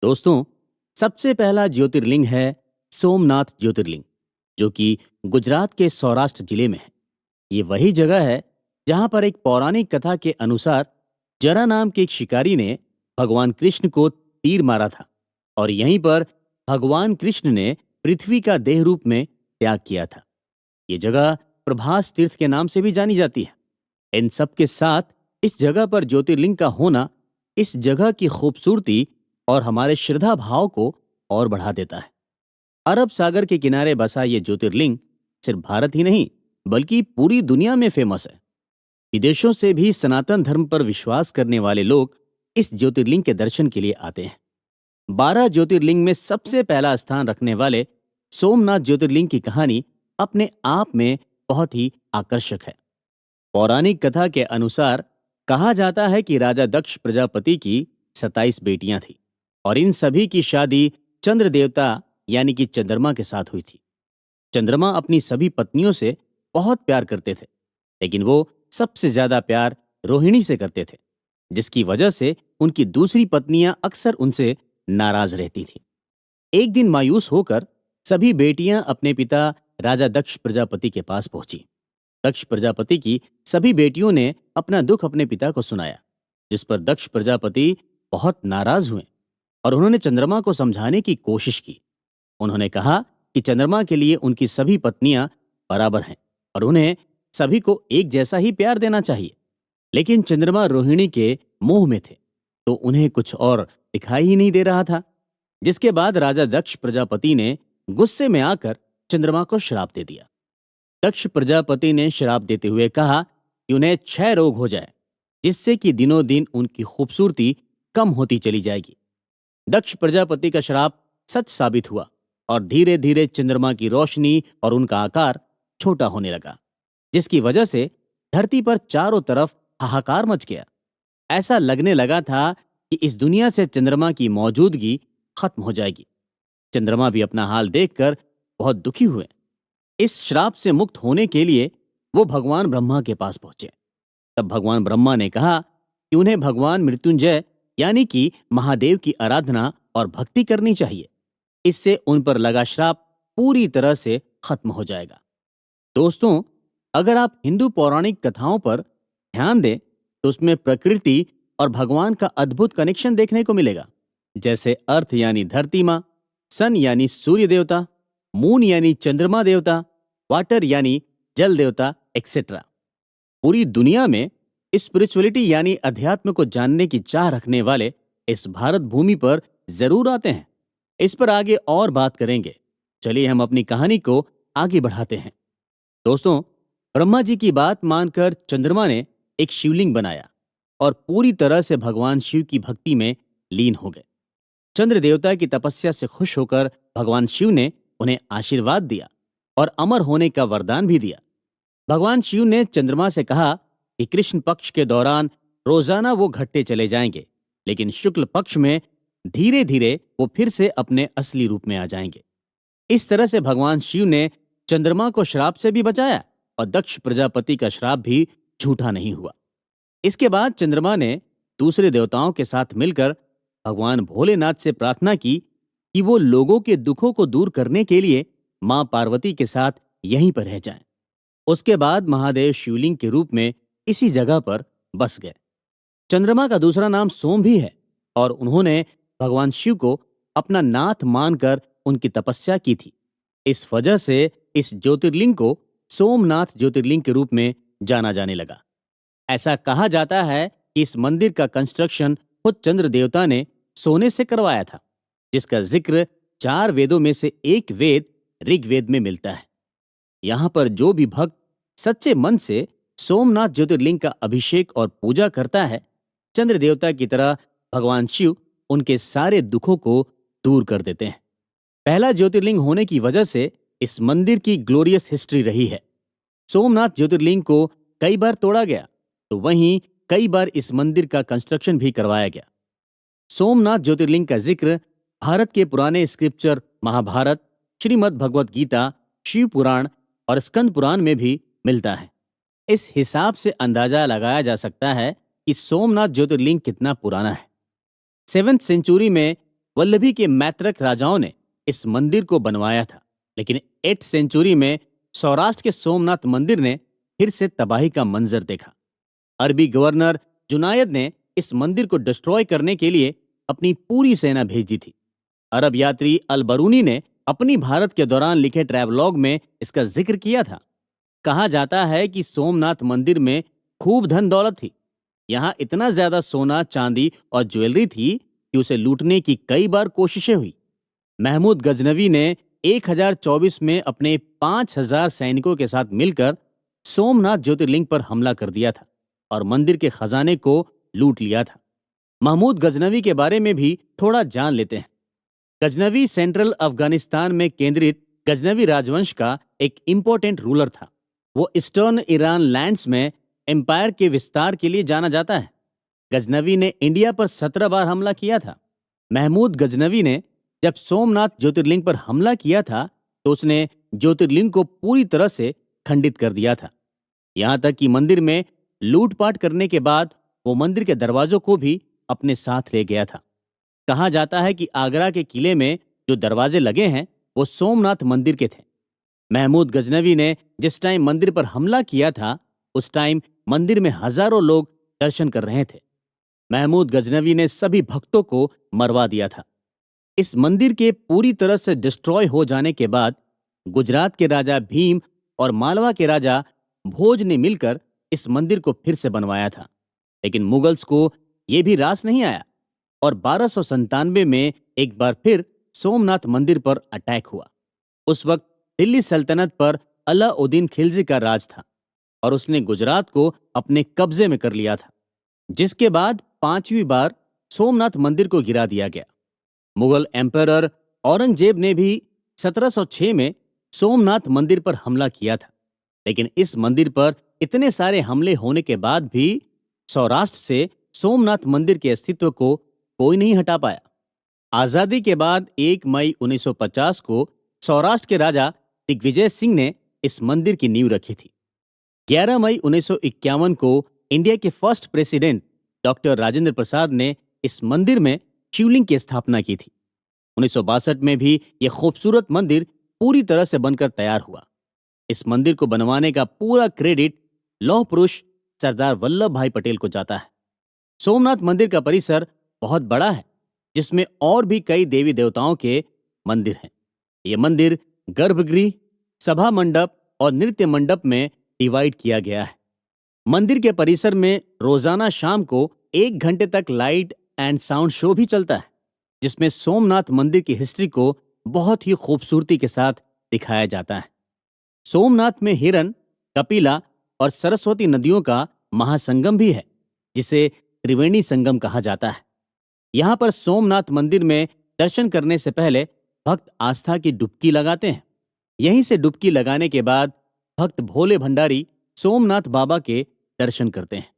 दोस्तों, सबसे पहला ज्योतिर्लिंग है सोमनाथ ज्योतिर्लिंग, जो कि गुजरात के सौराष्ट्र जिले में है। ये वही जगह है जहां पर एक पौराणिक कथा के अनुसार जरा नाम के एक शिकारी ने भगवान कृष्ण को तीर मारा था और यहीं पर भगवान कृष्ण ने पृथ्वी का देह रूप में त्याग किया था। ये जगह प्रभास तीर्थ के नाम से भी जानी जाती है। इन सब के साथ इस जगह पर ज्योतिर्लिंग का होना इस जगह की खूबसूरती और हमारे श्रद्धा भाव को और बढ़ा देता है। अरब सागर के किनारे बसा ये ज्योतिर्लिंग सिर्फ भारत ही नहीं बल्कि पूरी दुनिया में फेमस है। विदेशों से भी सनातन धर्म पर विश्वास करने वाले लोग इस ज्योतिर्लिंग के दर्शन के लिए आते हैं। 12 ज्योतिर्लिंग में सबसे पहला स्थान रखने वाले सोमनाथ ज्योतिर्लिंग की कहानी अपने आप में बहुत ही आकर्षक है। पौराणिक कथा के अनुसार कहा जाता है कि राजा दक्ष प्रजापति की 27 बेटियां थीं और इन सभी की शादी चंद्र देवता यानी कि चंद्रमा के साथ हुई थी। चंद्रमा अपनी सभी पत्नियों से बहुत प्यार करते थे, लेकिन वो सबसे ज्यादा प्यार रोहिणी से करते थे, जिसकी वजह से उनकी दूसरी पत्नियां अक्सर उनसे नाराज रहती थीं। एक दिन मायूस होकर सभी बेटियां अपने पिता राजा दक्ष प्रजापति के पास पहुंची। दक्ष प्रजापति की सभी बेटियों ने अपना दुख अपने पिता को सुनाया, जिस पर दक्ष प्रजापति बहुत नाराज हुए और उन्होंने चंद्रमा को समझाने की कोशिश की। उन्होंने कहा कि चंद्रमा के लिए उनकी सभी पत्नियां बराबर हैं और उन्हें सभी को एक जैसा ही प्यार देना चाहिए। लेकिन चंद्रमा रोहिणी के मोह में थे, तो उन्हें कुछ और दिखाई ही नहीं दे रहा था। जिसके बाद राजा दक्ष प्रजापति ने गुस्से में आकर चंद्रमा को श्राप दे दिया। दक्ष प्रजापति ने श्राप देते हुए कहा कि उन्हें क्षय रोग हो जाए, जिससे कि दिनों दिन उनकी खूबसूरती कम होती चली जाएगी। दक्ष प्रजापति का श्राप सच साबित हुआ और धीरे धीरे चंद्रमा की रोशनी और उनका आकार छोटा होने लगा, जिसकी वजह से धरती पर चारों तरफ हाहाकार मच गया। ऐसा लगने लगा था कि इस दुनिया से चंद्रमा की मौजूदगी खत्म हो जाएगी। चंद्रमा भी अपना हाल देखकर बहुत दुखी हुए। इस श्राप से मुक्त होने के लिए वो भगवान ब्रह्मा के पास पहुंचे। तब भगवान ब्रह्मा ने कहा कि उन्हें भगवान मृत्युंजय यानी कि महादेव की आराधना और भक्ति करनी चाहिए। इससे उन पर लगा श्राप पूरी तरह से खत्म हो जाएगा। दोस्तों, अगर आप हिंदू पौराणिक कथाओं पर ध्यान दें तो उसमें प्रकृति और भगवान का अद्भुत कनेक्शन देखने को मिलेगा। जैसे अर्थ यानी धरती माँ, सन यानी सूर्य देवता, मून यानी चंद्रमा देवता, वाटर यानी जल देवता, एक्सेट्रा। पूरी दुनिया में स्पिरिचुअलिटी यानी अध्यात्म को जानने की चाह रखने वाले इस भारत भूमि पर जरूर आते हैं। इस पर आगे और बात करेंगे। चलिए हम अपनी कहानी को आगे बढ़ाते हैं। दोस्तों, ब्रह्मा जी की बात मानकर चंद्रमा ने एक शिवलिंग बनाया और पूरी तरह से भगवान शिव की भक्ति में लीन हो गए। चंद्र देवता की तपस्या से खुश होकर भगवान शिव ने उन्हें आशीर्वाद दिया और अमर होने का वरदान भी दिया। भगवान शिव ने चंद्रमा से कहा कि कृष्ण पक्ष के दौरान रोजाना वो घटते चले जाएंगे, लेकिन शुक्ल पक्ष में धीरे धीरे वो फिर से अपने असली रूप में आ जाएंगे। इस तरह से भगवान शिव ने चंद्रमा को श्राप से भी बचाया और दक्ष प्रजापति का श्राप भी झूठा नहीं हुआ। इसके बाद चंद्रमा ने दूसरे देवताओं के साथ मिलकर भगवान भोलेनाथ से प्रार्थना की कि वो लोगों के दुखों को दूर करने के लिए मां पार्वती के साथ यहीं पर रह जाएं। उसके बाद महादेव शिवलिंग के रूप में इसी जगह पर बस गए। चंद्रमा का दूसरा नाम सोम भी है और उन्होंने भगवान शिव को अपना नाथ मानकर उनकी तपस्या की थी। इस वजह से इस ज्योतिर्लिंग को सोमनाथ ज्योतिर्लिंग के रूप में जाना जाने लगा। ऐसा कहा जाता है कि इस मंदिर का कंस्ट्रक्शन खुद चंद्र देवता ने सोने से करवाया था, जिसका जिक्र 4 वेदों में से एक वेद ऋग्वेद में मिलता है। यहाँ पर जो भी भक्त सच्चे मन से सोमनाथ ज्योतिर्लिंग का अभिषेक और पूजा करता है, चंद्र देवता की तरह भगवान शिव उनके सारे दुखों को दूर कर देते हैं। पहला ज्योतिर्लिंग होने की वजह से इस मंदिर की ग्लोरियस हिस्ट्री रही है। सोमनाथ ज्योतिर्लिंग को कई बार तोड़ा गया, तो वहीं कई बार इस मंदिर का कंस्ट्रक्शन भी करवाया गया। सोमनाथ ज्योतिर्लिंग का जिक्र भारत के पुराने स्क्रिप्चर महाभारत, श्रीमद् भगवत गीता, शिव पुराण और स्कंद पुराण में भी मिलता है। इस हिसाब से अंदाजा लगाया जा सकता है कि सोमनाथ ज्योतिर्लिंग कितना पुराना है। 7th सेंचुरी में वल्लभी के मैत्रक राजाओं ने इस मंदिर को बनवाया था, लेकिन 8th सेंचुरी में सौराष्ट्र के सोमनाथ मंदिर ने फिर से तबाही का मंजर देखा। अरबी गवर्नर जुनायद ने इस मंदिर को डिस्ट्रॉय करने के लिए अपनी पूरी सेना भेज दी थी। अरब यात्री अल बरूनी ने अपनी भारत के दौरान लिखे ट्रैवलॉग में इसका जिक्र किया था। कहा जाता है कि सोमनाथ मंदिर में खूब धन दौलत थी। यहाँ इतना ज्यादा सोना, चांदी और ज्वेलरी थी कि उसे लूटने की कई बार कोशिशें हुई। महमूद गजनवी ने 1024 में अपने 5000 सैनिकों के साथ मिलकर सोमनाथ ज्योतिर्लिंग पर हमला कर दिया था और मंदिर के खजाने को लूट लिया था। महमूद गजनवी के बारे में भी थोड़ा जान लेते हैं। गजनवी सेंट्रल अफगानिस्तान में केंद्रित गजनवी राजवंश का एक इंपॉर्टेंट रूलर था। वो ईस्टर्न ईरान लैंड्स में एम्पायर के विस्तार के लिए जाना जाता है। गजनवी ने इंडिया पर 17 बार हमला किया था। महमूद गजनवी ने जब सोमनाथ ज्योतिर्लिंग पर हमला किया था तो उसने ज्योतिर्लिंग को पूरी तरह से खंडित कर दिया था। यहां तक कि मंदिर में लूटपाट करने के बाद वो मंदिर के दरवाजों को भी अपने साथ ले गया था। कहा जाता है कि आगरा के किले में जो दरवाजे लगे हैं वो सोमनाथ मंदिर के थे। महमूद गजनवी ने जिस टाइम मंदिर पर हमला किया था उस टाइम मंदिर में हजारों लोग दर्शन कर रहे थे। महमूद गजनवी ने सभी भक्तों को मरवा दिया था। इस मंदिर के पूरी तरह से डिस्ट्रॉय हो जाने के बाद गुजरात के राजा भीम और मालवा के राजा भोज ने मिलकर इस मंदिर को फिर से बनवाया था। लेकिन मुगल्स को यह भी रास नहीं आया और 1297 में एक बार फिर सोमनाथ मंदिर पर अटैक हुआ। उस वक्त दिल्ली सल्तनत पर अलाउद्दीन खिलजी का राज था और उसने गुजरात को अपने कब्जे में कर लिया था, जिसके बाद 5वीं बार सोमनाथ मंदिर को गिरा दिया गया। मुगल एम्परर औरंगजेब ने भी 1706 में सोमनाथ मंदिर पर हमला किया था, लेकिन इस मंदिर पर इतने सारे हमले होने के बाद भी सौराष्ट्र से सोमनाथ मंदिर के अस्तित्व को कोई नहीं हटा पाया। आजादी के बाद 1 मई 1950 को सौराष्ट्र के राजा दिग्विजय सिंह ने इस मंदिर की नींव रखी थी। 11 मई 1951 को इंडिया के first president doctor Rajendra Prasad ने इस मंदिर में शिवलिंग की स्थापना की थी। 1962 में भी यह खूबसूरत मंदिर पूरी तरह से बनकर तैयार हुआ। इस मंदिर को बनवाने का पूरा क्रेडिट लौह पुरुष सरदार वल्लभ भाई पटेल को जाता है। सोमनाथ मंदिर का परिसर बहुत बड़ा है, जिसमें और भी कई देवी देवताओं के मंदिर हैं। यह मंदिर गर्भगृह, सभा मंडप और नृत्य मंडप में डिवाइड किया गया है। मंदिर के परिसर में रोजाना शाम को 1 घंटे तक लाइट एंड साउंड शो भी चलता है, जिसमें सोमनाथ मंदिर की हिस्ट्री को बहुत ही खूबसूरती के साथ दिखाया जाता है। सोमनाथ में हिरन, कपिला और सरस्वती नदियों का महासंगम भी है, जिसे त्रिवेणी संगम कहा जाता है। यहाँ पर सोमनाथ मंदिर में दर्शन करने से पहले भक्त आस्था की डुबकी लगाते हैं। यहीं से डुबकी लगाने के बाद भक्त भोले भंडारी सोमनाथ बाबा के दर्शन करते हैं।